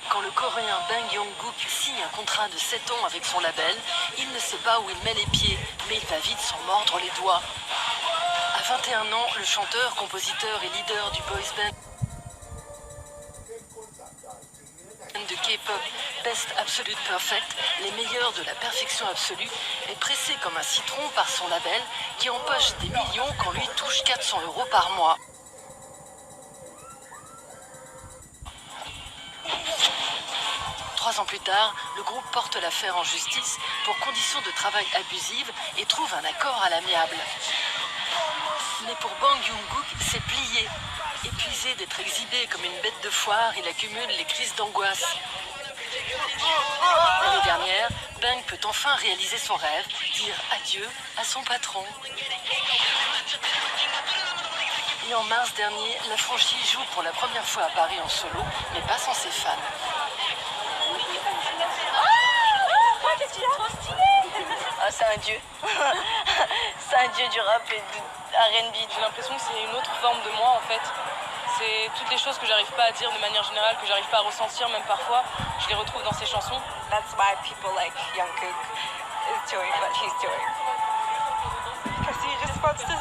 Quand le Coréen Bang Yong-guk signe un contrat de 7 ans avec son label, il ne sait pas où il met les pieds, mais il va vite s'en mordre les doigts. À 21 ans, le chanteur, compositeur et leader du boys band de K-pop Best Absolute Perfect, les meilleurs de la perfection absolue, est pressé comme un citron par son label qui empoche des millions quand lui touche 400 € par mois. Trois ans plus tard, le groupe porte l'affaire en justice pour conditions de travail abusives et trouve un accord à l'amiable. Mais pour Bang Yong-guk, c'est plié. Épuisé d'être exhibé comme une bête de foire, il accumule les crises d'angoisse. L'année dernière, Bang peut enfin réaliser son rêve, dire adieu à son patron. Et en mars dernier, la franchise joue pour la première fois à Paris en solo, mais pas sans ses fans. Ah, c'est un dieu. C'est un dieu du rap et de R&B. J'ai l'impression que c'est une autre forme de moi en fait. C'est toutes les choses que j'arrive pas à dire de manière générale, que j'arrive pas à ressentir même parfois, je les retrouve dans ces chansons. That's why people like Jungkook is doing what he's doing. Because he just wants to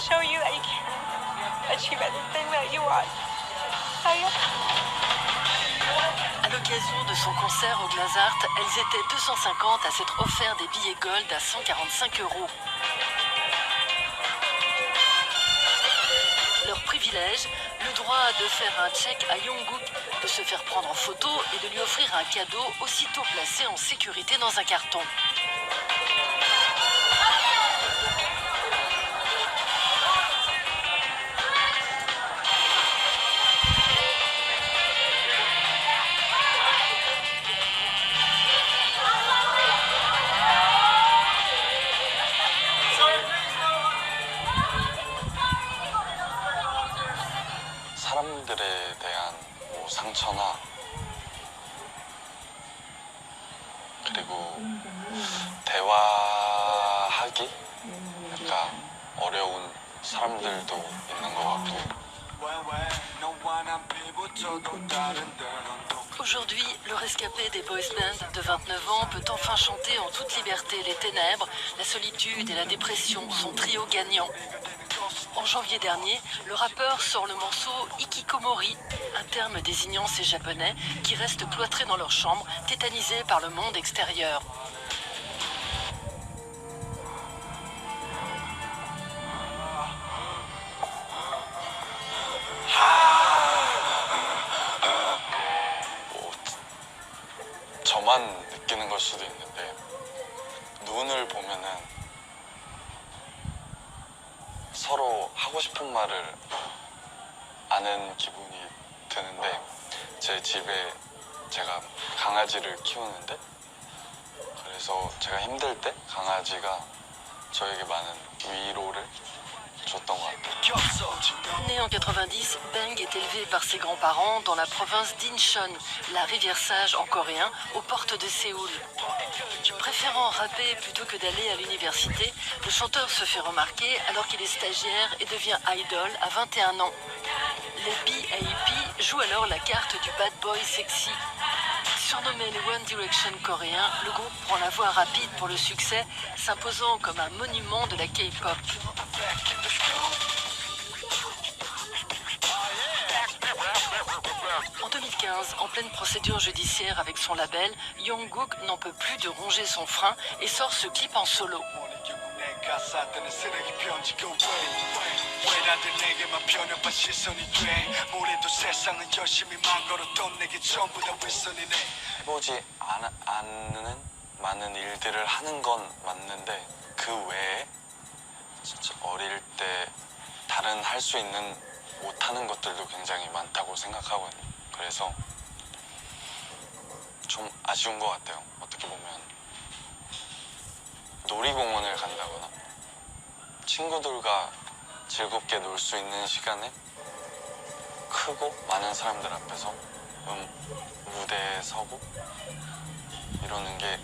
show you that you can achieve anything that you want. So yeah. À l'occasion de son concert au Glazart, elles étaient 250 à s'être offert des billets gold à 145 €. Leur privilège, le droit de faire un check à Yong-guk, de se faire prendre en photo et de lui offrir un cadeau aussitôt placé en sécurité dans un carton. 사람들에 대한 상처나 그리고 대화하기 약간 어려운 사람들도 있는 것 같고. Aujourd'hui, le rescapé des boys bands de 29 ans peut enfin chanter en toute liberté les ténèbres, la solitude et la dépression, son trio gagnant. En janvier dernier, le rappeur sort le morceau Ikikomori, un terme désignant ces Japonais qui restent cloîtrés dans leur chambre, tétanisés par le monde extérieur. 저만 느끼는 걸 수도 있는데 눈을 보면은 서로 하고 싶은 말을 아는 기분이 드는데 제 집에 제가 강아지를 키우는데 그래서 제가 힘들 때 강아지가 저에게 많은 위로를 줬던 것 같아요. Né en 90, Bang est élevé par ses grands-parents dans la province d'Incheon, la rivière Sage en coréen, aux portes de Séoul. Préférant rapper plutôt que d'aller à l'université, le chanteur se fait remarquer alors qu'il est stagiaire et devient idol à 21 ans. Les BAP jouent alors la carte du bad boy sexy. Surnommé les One Direction coréens, le groupe prend la voie rapide pour le succès, s'imposant comme un monument de la K-pop. En 2015, en pleine procédure judiciaire avec son label, Yong-guk n'en peut plus de ronger son frein et sort ce clip en solo. 해보지 않는 많은 일들을 하는 건 맞는데 그 외에 진짜 어릴 때 다른 할 수 있는 못하는 것들도 굉장히 많다고 생각하거든요. 그래서 좀 아쉬운 것 같아요. 어떻게 보면 놀이공원을 간다거나 친구들과 즐겁게 놀 수 있는 시간에 크고 많은 사람들 앞에서 무대에 서고 이러는 게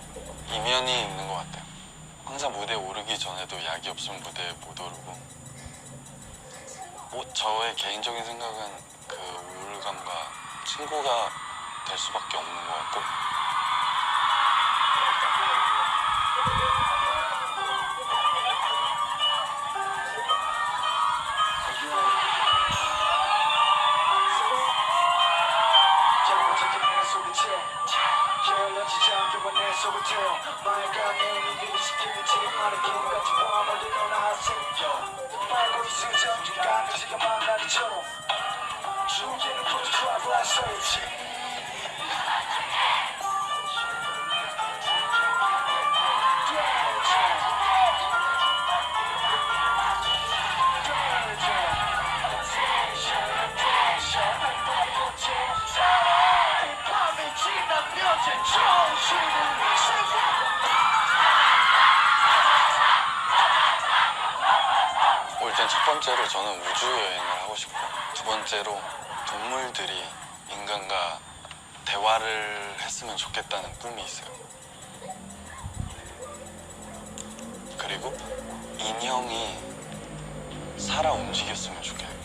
이면이 있는 것 같아요. 항상 무대에 오르기 전에도 약이 없으면 무대에 못 오르고 저의 개인적인 생각은 그 우울감과 친구가 될 수밖에 없는 것 같고 일단 첫 번째로 저는 우주 여행을 하고 싶고 두 번째로 동물들이 인간과 대화를 했으면 좋겠다는 꿈이 있어요. 그리고 인형이 살아 움직였으면 좋겠어요.